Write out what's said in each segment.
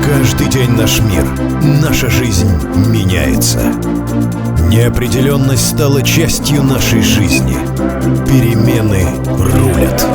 Каждый день наш мир, наша жизнь меняется. Неопределенность стала частью нашей жизни. Перемены рулят.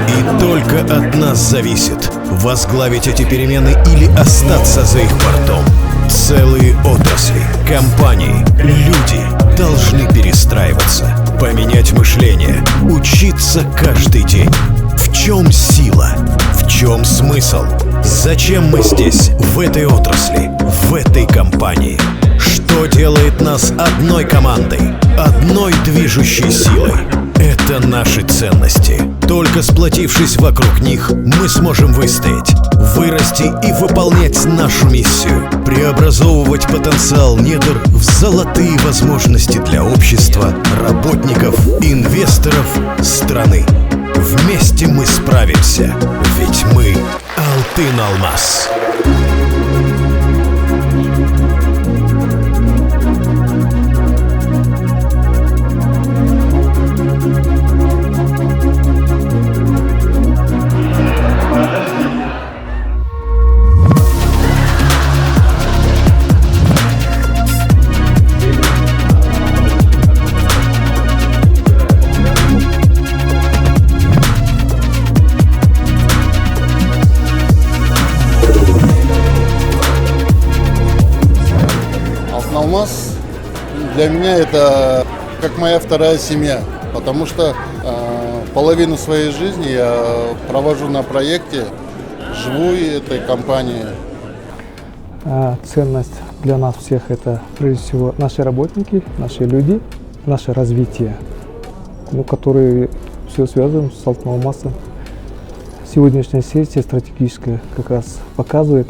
И только от нас зависит, возглавить эти перемены или остаться за их бортом. Целые отрасли, компании, люди должны перестраиваться, поменять мышление, учиться каждый день. В чем сила? В чем смысл? Зачем мы здесь, в этой отрасли, в этой компании? Что делает нас одной командой, одной движущей силой? Это наши ценности. Только сплотившись вокруг них, мы сможем выстоять, вырасти и выполнять нашу миссию. Преобразовывать потенциал недр в золотые возможности для общества, работников, инвесторов, страны. Вместе мы справимся, ведь мы Алтын-Алмаз. Алмаз для меня это как моя вторая семья, потому что половину своей жизни я провожу на проекте, живу этой компании. Ценность для нас всех это прежде всего наши работники, наши люди, наше развитие, которые все связаны с Алтын-Алмазом. Сегодняшняя сессия стратегическая как раз показывает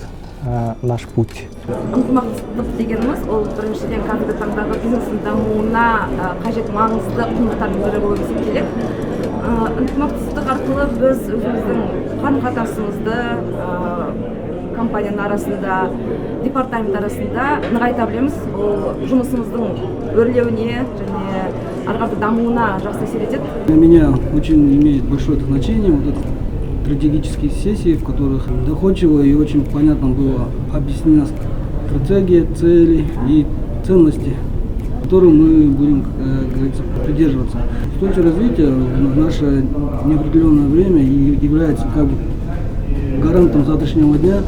наш путь. Ынтымақтастық дегеніміз ол біріншіден қазіргі таңдағы бизнестің дамуына қажет маңызды құндылықтардың бірі болып есептеледі. Ынтымақтастық арқылы біз өзіміздің қарым-қатынасымызды компанияның арасында, департамент арасында нығайта білеміз. Ол жұмысымыздың өрлеуіне және ары қарай дамуына жақсы әсер етеді. Для меня очень имеет большое значение вот этот стратегические сессии, в которых доходчиво и очень понятно было объяснена стратегия, цели и ценности, которым мы будем, как говорится, придерживаться. Устойчивое развитие в наше неопределенное время является как бы гарантом завтрашнего дня.